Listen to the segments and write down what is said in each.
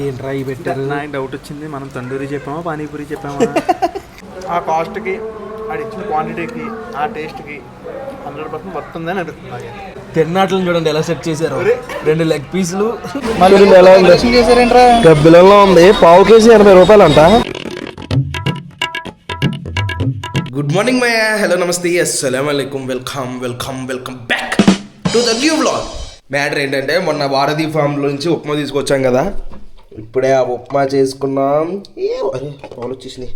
ఏంట్రా ఈ పెట్టారు? నాకు డౌట్ వచ్చింది, మనం తందూరి చెప్పామా పానీపూరి చెప్పామా? ఆ కాస్ట్కి, అది ఇచ్చిన క్వాంటిటీకి, ఆ టేస్ట్కి 100% వస్తుందని అడుగుతుంది. తిన్నాట్లను చూడండి ఎలా సెట్ చేశారు. 2 లెగ్ పీసులు బిల్లలో ఉంది. పావు కేజీ 80 రూపాయలు అంట. గుడ్ మార్నింగ్ మై హలో నమస్తే అస్సలాము అలైకుం. Welcome back to the new vlog. Matter ఏంటంటే మొన్న వారధి ఫామ్ నుంచి ఉప్మా తీసుకొచ్చాం కదా, ఇప్పుడే ఆ ఉప్మా చేసుకున్నాం. వచ్చేసింది.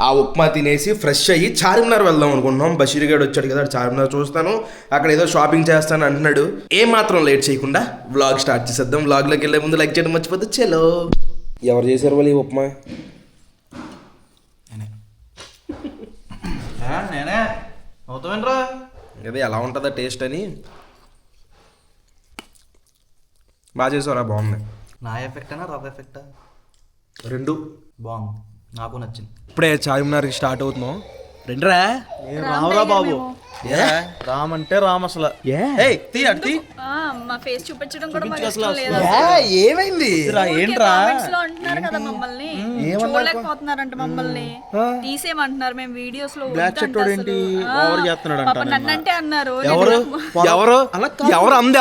ఆ ఉప్మా తినేసి ఫ్రెష్ అయ్యి చార్మినార్ వెళ్దాం అనుకుంటున్నాం. బషీర్ గారు వచ్చాడు కదా, చార్మినార్ చూస్తాను, అక్కడ ఏదో షాపింగ్ చేస్తాను అంటున్నాడు. ఏ మాత్రం లేట్ చేయకుండా వ్లాగ్ స్టార్ట్ చేసేద్దాం. వ్లాగ్లోకి వెళ్ళే ముందు లైక్ చేయడం మర్చిపోతే చలో. ఎవరు చేశారు వాళ్ళు ఈ ఉప్మా? నేనే అవుతామేంట్రా. అదే ఎలా ఉంటుందా టేస్ట్ అని. బాగా చేసారా? బాగుంది. నా ఎఫెక్టా రవ్ ఎఫెక్టా? 2 బాగుంది, నాకు నచ్చింది. ఇప్పుడే చార్మినార్కి స్టార్ట్ అవుతున్నాం. రెండురా రామురా బాబు. రామ్ అంటే రామ్ అసలు. మా ఫేస్ చూపించడం కూడా మాకు అసలు ఇష్టం లేదు. ఏమైంది? ఊరికే comments లో అంటున్నారు కదా మమ్మల్ని, చూడలేకపోతున్నారంట మమ్మల్ని, తీసేయమంటున్నారు. మేము వీడియోస్ లో బ్లాక్ చెట్టు ఏంటి ఓవర్ చేస్తున్నాడు అంట. నన్నంటే అన్నారు. ఎవరు అంది?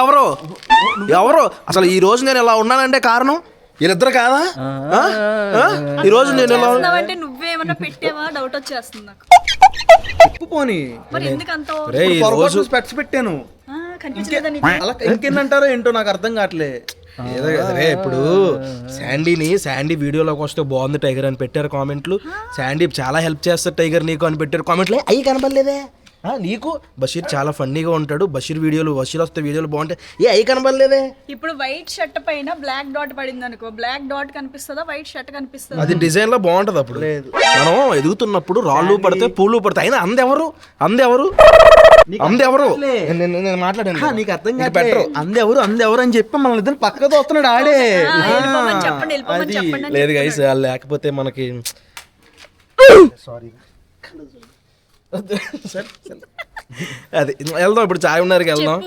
ఎవరు అసలు ఈ రోజు నేను ఇలా ఉన్నానంటే కారణం వీళ్ళిద్దరు కాదా? ఈ రోజు నేను ఇలా అంటే నువ్వేమన్నా పెట్టావా డౌట్ వచ్చేస్తుంది నాకు. పోనీ మరి ఎందుకు అంత స్పెట్స్ పెట్టాను, కనిపించలేదా అలా ఇంకేందంటారో ఏంటో నాకు అర్థం కావట్లే. ఏదో కదరే. ఇప్పుడు శాండీ వీడియోలోకి వస్తే బాగుంది టైగర్ అని పెట్టారు కామెంట్లు. శాండీ చాలా హెల్ప్ చేస్తారు టైగర్ నీకు అని పెట్టారు కామెంట్లు. అయ్యి కనపడలేదే నీకు? బషీర్ చాలా ఫన్నీగా ఉంటాడు, బషీర్ వస్తే వీడియోలు బాగుంటాయి. అయ్యి కనపడలేదే. ఇప్పుడు వైట్ షర్ట్ పైన బ్లాక్ డాట్ పడింది అనుకో, బ్లాక్ డాట్ కనిపిస్తుందా, వైట్ షర్ట్ కనిపిస్తుందా? అది డిజైన్ లో బాగుంటది. అప్పుడు మనం ఎదుగుతున్నప్పుడు రాళ్ళు పడితే పూలు పడతాయి. అయినా అందెవరు నేను మాట్లాడాను, నీకు అర్థం కాదు. అందెవరు అని చెప్పి మన ఇద్దరు పక్కతో వస్తున్నాడు ఆడే. చెప్పండి. లేదు గైస్, లేకపోతే మనకి అది వెళ్దాం. ఇప్పుడు చార్మినార్కి వెళ్దాం.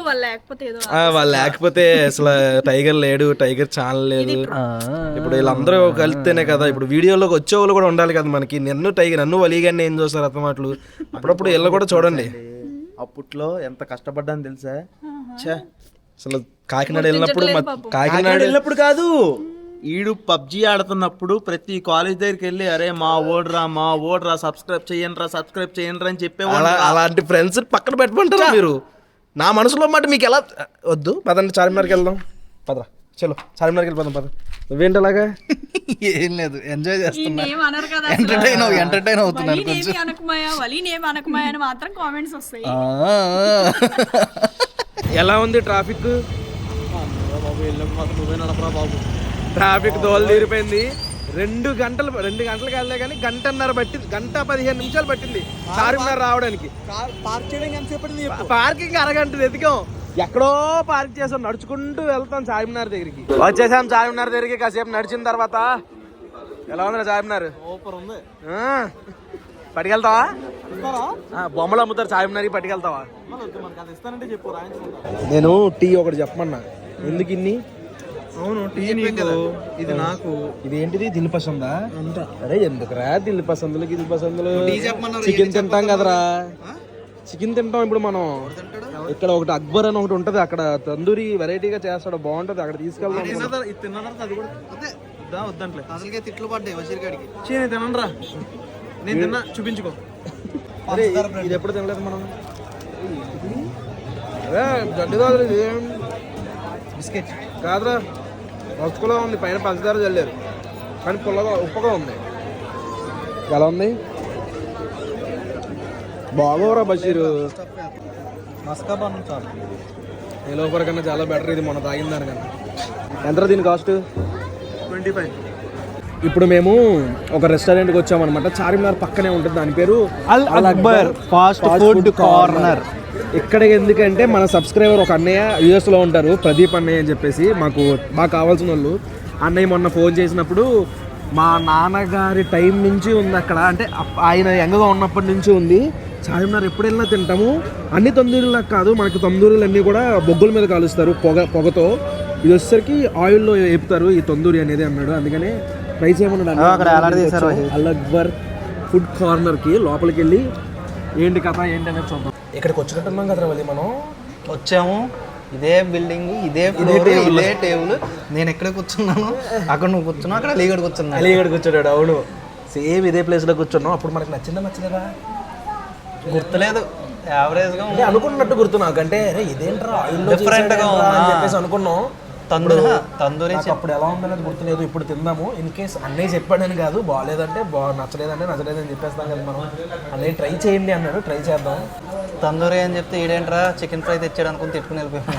వాళ్ళు లేకపోతే అసలు టైగర్ లేడు, టైగర్ ఛానల్ లేదు. ఇప్పుడు వీళ్ళందరూ కలిస్తేనే కదా. ఇప్పుడు వీడియోలోకి వచ్చే వాళ్ళు కూడా ఉండాలి కదా మనకి. నన్ను వలీగాన్ని ఏం చూస్తారు అర్థమాటలు. అప్పుడప్పుడు వీళ్ళు కూడా చూడండి. అప్పట్లో ఎంత కష్టపడ్డాను తెలుసా. అసలు కాకినాడ వెళ్ళినప్పుడు కాదు, ఈడు పబ్జి ఆడుతున్నప్పుడు ప్రతి కాలేజ్ దగ్గరికి వెళ్ళి అరే మా ఓడ్రా సబ్స్క్రైబ్ చేయండి అని చెప్పేవాళ్ళు. అలాంటి ఫ్రెండ్స్ పక్కన పెట్టుకుంటారా మీరు? నా మనసులో మాట మీకు ఎలా వద్దు. పదండి చార్మినార్కి వెళ్దాం. పదరా చలో చార్మినార్కి వెళ్ళిపోదాం. పద. నువ్వేంటి అలాగా? ఏం లేదు, ఎంజాయ్ చేస్తున్నా, ఎంటర్టైన్ అవుతున్నాను. ఎలా ఉంది ట్రాఫిక్? ట్రాఫిక్ దోలు తీరిపోయింది. 2 గంటలకు వెళ్ళే కానీ 1:15 నిమిషాలు పట్టింది చార్మినార్ రావడానికి. పార్కింగ్ అరగంట వెతికాం, ఎక్కడో పార్క్ చేసాం. నడుచుకుంటూ వెళ్తాం చార్మినార్ దగ్గరికి. వచ్చేసాం చార్మినార్ దగ్గరికి. కాసేపు నడిచిన తర్వాత ఎలా ఉంది చార్మినార్? సూపర్ ఉంది. పట్టుకెళ్తావా? బొమ్మలు అమ్ముతారు చార్మినార్కి, పట్టుకెళ్తావా? నేను టీ ఒకటి చెప్పమన్నా. ఎందుకు ఇన్ని? అవును, టీ నీకు, ఇది నాకు. ఇది ఏంటిది? దిల్ పసందా? అరే ఎందుకురా దిల్ పసందులు చికెన్ తింటాం కదరా, చికెన్ తింటాం. ఇప్పుడు మనం ఇక్కడ ఒకటి అక్బర్ అని ఒకటి ఉంటది, అక్కడ తందూరి వెరైటీగా చేస్తాడు, బాగుంటది. అక్కడ తీసుకెళ్తాం. వద్దంటే అసలుకే తిట్లు పడ్డాయి వసీర్ గారికి. నేను తినరా, నేను తిన్నా, చూపించుకో. ఇది ఎప్పుడు తినలేదు మనం. అదే గడ్డి కాదు, ఇది బిస్కెట్ కాదురా, మస్తుగా ఉంది. పైన పంచదార చల్లారు కానీ పుల్లగా ఉప్పగా ఉంది. ఎలా ఉంది? బాగోరా బషీరు. మస్కాబాన్ ఏ లోపల కన్నా చాలా బెటర్ ఇది మొన్న తాగిన దానికన్నా. ఎంత దీని కాస్ట్? 25. ఇప్పుడు మేము ఒక రెస్టారెంట్కి వచ్చామన్నమాట. చార్మినార్ పక్కనే ఉంటుంది, దాని పేరు అల్ అక్బర్ ఫాస్ట్ ఫుడ్ కార్నర్. ఇక్కడికి ఎందుకంటే మన సబ్స్క్రైబర్ ఒక అన్నయ్య యూఎస్లో ఉంటారు, ప్రదీప్ అన్నయ్య అని చెప్పేసి, మాకు కావాల్సిన వాళ్ళు. అన్నయ్య మొన్న ఫోన్ చేసినప్పుడు మా నాన్నగారి టైం నుంచి ఉంది అక్కడ, అంటే ఆయన యంగ్గా ఉన్నప్పటి నుంచి ఉంది. చార్మినార్ ఎప్పుడు వెళ్ళినా తింటాము. అన్ని తందూరులకు కాదు, మనకి తందూరులు అన్నీ కూడా బొగ్గుల మీద కాలుస్తారు పొగతో. ఇది వచ్చేసరికి ఆయిల్లో వేపుతారు ఈ తందూరి అనేది అన్నాడు, అందుకనే ప్రైస్ ఏమన్నాడు అక్కడ అలాంటి తీసారు. అల్ అక్బర్ ఫుడ్ కార్నర్కి లోపలికి వెళ్ళి ఏంటి కథ ఏంటి అనేది చూద్దాం. ఇక్కడికి వచ్చినట్టున్నాం కదా మళ్ళీ మనం వచ్చాము, ఇదే బిల్డింగ్, ఇదే ఫ్లోర్, ఇదే టేబుల్. నేను ఎక్కడ కూర్చున్నాను, అక్కడ నువ్వు కూర్చున్నావు, అక్కడ అలీగఢ్ కూర్చున్నా. అలీగఢ్ కూర్చున్నాడు. అవును, సేమ్ ఇదే ప్లేస్లో కూర్చున్నాం. అప్పుడు మనకి నచ్చిందా నచ్చలేదా గుర్తులేదు, యావరేజ్గా అంటే అనుకున్నట్టు గుర్తు నాకు. అంటే ఇదేంట్రా ఆయిల్లో డిఫరెంట్గా అని చెప్పేసి అనుకున్నాం. తందూరి అప్పుడు ఎలా ఉందనేది గుర్తులేదు. ఇప్పుడు తిందాము. ఇన్ కేస్ అన్నయ్య చెప్పాడని కాదు, బాగాలేదంటే నచ్చలేదంటే నచ్చలేదని చెప్పేస్తాం కదా మనం. అన్నయ్య ట్రై చేయండి అన్నాడు, ట్రై చేద్దాం. తందూరి అని చెప్తే ఈడేంట్రా చికెన్ ఫ్రై తెచ్చాడు అనుకుని తిట్టుకుని వెళ్ళిపోయాను.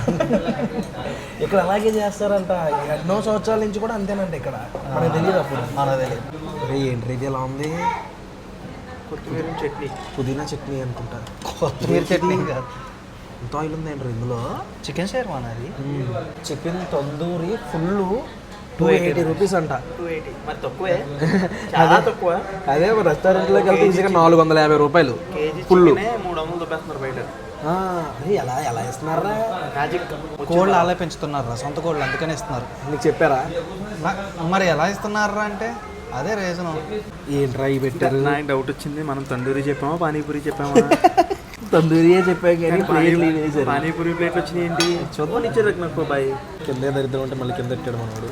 ఇక్కడ అలాగే చేస్తారంట, ఎన్నో సంవత్సరాల నుంచి కూడా అంతేనంట ఇక్కడ. మనకు తెలియదు అప్పుడు, మనకు తెలియదు. ఏంటి ఇది ఎలా ఉంది? కొత్తిమీర చట్నీ, పుదీనా చట్నీ అనుకుంటా. కొత్తిమీర చట్నీ కాదు, ఎంత ఆయిల్ ఉంది ఏంటో ఇందులో. చికెన్ షేర్వా అది. చికెన్ తందూరి ఫుల్ 280 రూపీస్ అంట. 280 మరి తక్కువే, చాలా తక్కువ. అదే రెస్టారెంట్లోకి వెళ్తే ఈజీగా 450 రూపాయలు ఫుల్. 300 దొబ్బేస్తున్నారు బయట. అది ఎలా ఎలా ఇస్తున్నారా? మ్యాజిక్. కోళ్ళు అలా పెంచుతున్నారు, సొంత కోళ్ళు, అందుకనే ఇస్తున్నారు. నీకు చెప్పారా? మరి ఎలా ఇస్తున్నారా అంటే అదే రీజన్. ఏంట్రా ఇవి పెట్టారు? నాకు డౌట్ వచ్చింది, మనం తందూరి చెప్పామా పానీపూరి చెప్పామా? తందూరియే చెప్పాను కానీ పానీపూరి ప్లేట్లు వచ్చినాయి ఏంటి? చూద్దాం ఇచ్చారు నాకు బాయ్. కింద దరిద్రం అంటే మళ్ళీ కింద పెట్టాడు మనవాడు.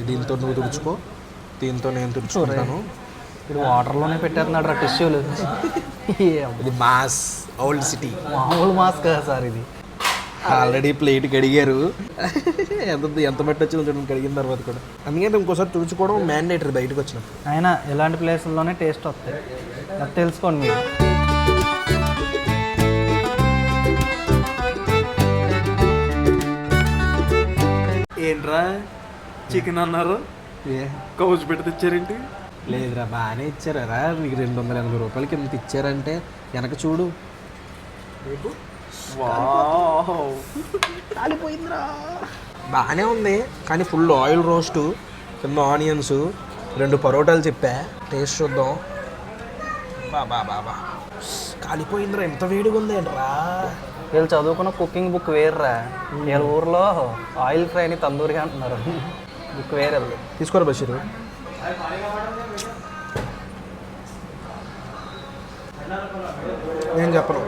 దీంతో నువ్వు తుడుచుకో, దీంతో నేను తుడుచుకుంటాను. ఇప్పుడు వాటర్లోనే పెట్టేస్తున్నాడు రా టిష్యూలు. ఇది మాస్ ఓల్డ్ సిటీ. మామూలు మాస్ కదా సార్ ఇది. ఆల్రెడీ ప్లేట్ కడిగారు. ఎంత మట్టి వచ్చిందో చూడండి కడిగిన తర్వాత కూడా. అందుకని ఇంకోసారి తుడుచుకోవడం మ్యాండేటరీ బయటకు వచ్చినప్పుడు. అయినా ఇలాంటి ప్లేసుల్లోనే టేస్ట్ వస్తాయి, అది తెలుసుకోండి మీరు. ఏంట్రా చికెన్ అన్నారు, కౌజ్ పెట్టి తెచ్చారేంటి? లేదురా, బాగానే ఇచ్చారా. మీకు 280 రూపాయలకి కింద ఇచ్చారంటే వెనక చూడు. కాలిపోయిందిరా. బాగానే ఉంది కానీ ఫుల్ ఆయిల్ రోస్ట్, కింద ఆనియన్స్, 2 పరోటాలు చెప్పా. టేస్ట్ చూద్దాం. బాబా కాలిపోయిందిరా, ఎంత వేడిగా ఉంది ఏంట్రా. వీళ్ళు చదువుకున్న కుకింగ్ బుక్ వేర్రా. వీళ్ళ ఊర్లో ఆయిల్ ఫ్రైని తందూరిగా అంటున్నారు, బుక్ వేరే. తీసుకోరా బషీరు. నేను చెప్పను,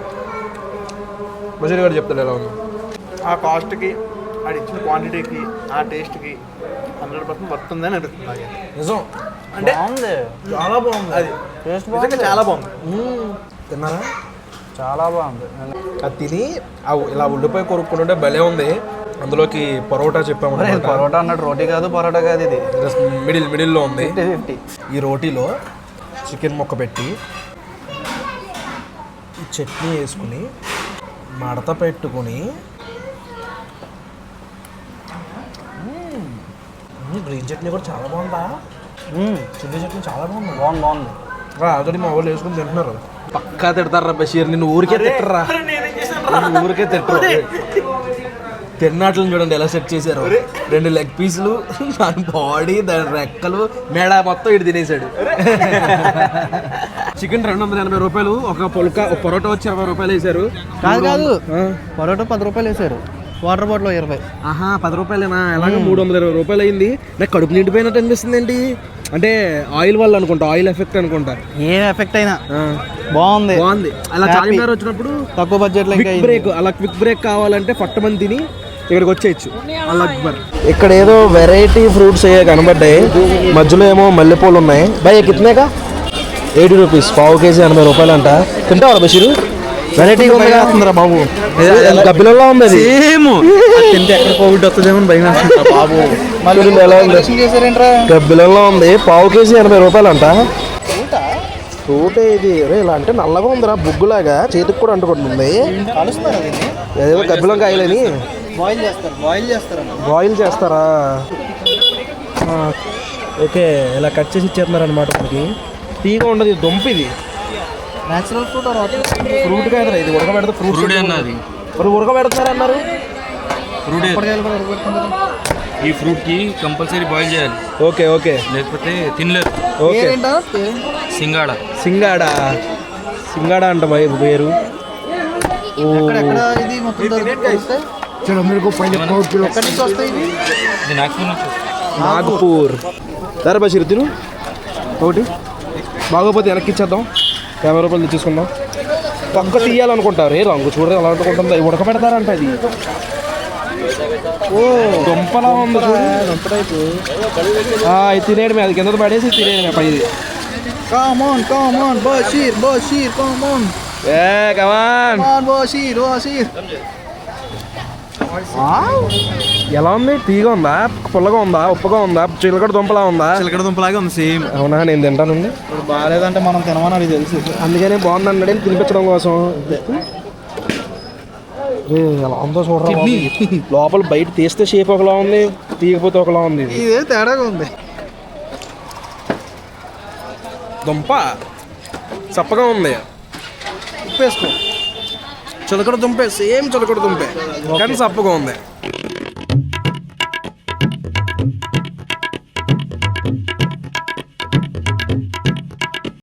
బషీర్ గారు చెప్తాడు ఎలా ఉంది. ఆ కాస్ట్కి, అది ఇచ్చిన క్వాంటిటీకి, ఆ టేస్ట్కి 100% వర్త్ ఉందని అనిపిస్తుంది. నిజం అంటే చాలా బాగుంది, అది టేస్ట్ బాగుంది, చాలా బాగుంది. తిన్నారా? చాలా బాగుంది. అది తిని ఇలా ఉల్లిపాయ కొరుక్కుంటుంటే భలే ఉంది. అందులోకి పరోటా చెప్పాము. పరోటా అన్నట్టు రోటీ కాదు, పరోటా కాదు, ఇది మిడిల్లో ఉంది. 50-50. ఈ రోటీలో చికెన్ ముక్క పెట్టి ఈ చట్నీ వేసుకుని మడత పెట్టుకుని గ్రీన్ చట్నీ కూడా చాలా బాగుందా. చిల్లీ చట్నీ చాలా బాగుంది. అతడి మా వాళ్ళు వేసుకుని తింటున్నారు. పక్కా తిడతారా బషీర్, నిన్ను ఊరికే తిట్టరా, ఊరికే తిట్టరు. తిన్నట్లను చూడండి ఎలా సెట్ చేశారు. 2 లెగ్ పీసులు, దాని బాడీ, దాని రెక్కలు, మేడ మొత్తం ఇటు తినేసాడు. చికెన్ 280 రూపాయలు. ఒక పరోటా వచ్చి 20 రూపాయలు వేసారు. కాదు పరోటా 10 రూపాయలు వేసారు, వాటర్ బాటిల్ 20. 10 రూపాయలేనా? అలాగే 320 రూపాయలు అయింది. నాకు కడుపు నిండిపోయినట్టు అనిపిస్తుంది ఏంటి అంటే ఆయిల్ వల్ల అనుకుంటా, ఆయిల్ ఎఫెక్ట్ అనుకుంటా. ఏ ఎఫెక్ట్ అయినా బాగుంది. అలా చార్మినార్ వచ్చినప్పుడు తక్కువ బడ్జెట్లో క్విక్ బ్రేక్ కావాలంటే పట్టమని తిని ఇక్కడికి వచ్చేయచ్చు. ఇక్కడ ఏదో వెరైటీ ఫ్రూట్స్ అయ్యే కనబడ్డాయి. మధ్యలో ఏమో మల్లెపూలు ఉన్నాయి. భయ్ కితనేగా? 80 రూపీస్, పావు కేజీ 80 రూపాయలు అంట. తింటావా బషీరు? వెరైటీగా ఉంది కదా బాబు, గబ్బిలలో ఉంది అది. తింటే ఎక్కడ కోవిడ్ వస్తుందేమో భయం వేస్తుంది బాబు. ఎలా ఉంది? గబ్బిలలో ఉంది, పావు కేజీ 80 రూపాయలు అంట. ఫ్రూట్ ఇది ఇలా అంటే నల్లగా ఉందిరా, బుగ్గులాగా, చేతికి కూడా అంటుకుంటుంది. ఏదో గబ్బిలం కాయలని బాయిల్ చేస్తారా? ఓకే, ఇలా కట్ చేసి ఇచ్చేస్తున్నారు అనమాట. మనకి తీగా ఉండదు, ఇది దుంప, ఇది నేచురల్ ఫ్రూట్ కాదు, ఇది ఉడకబెడతా. ఫ్రూట్ అన్నది మరి ఉడకబెడతారు అన్నారు. ఈ ఫ్రూట్ కి కంపల్సరీ బాయిల్ చేయాలి. ఓకే లేకపోతే తినలేరు. ఓకే, సింగాడ అంట పేరు. ఎక్కడి నుంచి వస్తాయి ఇవి? నాగపూర్. సరే బషీర్ తిను ఒకటి, బాగోపోతే వెనక్కి ఇచ్చేద్దాం, 50 రూపాయలు తెచ్చేసుకుందాం. పక్క తీయాలనుకుంటారు, ఏ రంగు చూడదు అలా అనుకుంటుంది, ఉడకబెడతారంట అది. ఓ దుంపలా ఉంది చూడు, దుంప టైపు. ఇది తినేయడమే, అది కింద పడేసి తినేయడమే పైది. Come on, Bashir, come on. Come on. Bashir. ఎలా ఉంది? తీగా ఉందా, పుల్లగా ఉందా, ఉప్పగా ఉందా, చిలకడ దుంపలా ఉందా? చిలకడ దుంపలాగే ఉంది సేమ్. అవునా, నేను తింటానండి. ఇప్పుడు బాగాలేదంటే మనం తినమని అది తెలుసు. అందుకనే బాగుంది అన్నాడు తినిపించడం కోసం. ఎలా ఉందో చూడరా బాబు. లోపల బయట తీస్తే షేప్ ఒకలా ఉంది, తీయకపోతే ఒకలా ఉంది. ఇదే తేడాగా ఉంది. దుంప చప్పగా ఉంది, ఉప్పేసుకో. చిలకడ దుంపే, సేమ్ చిలకడ దుంపే కానీ చప్పగా ఉంది.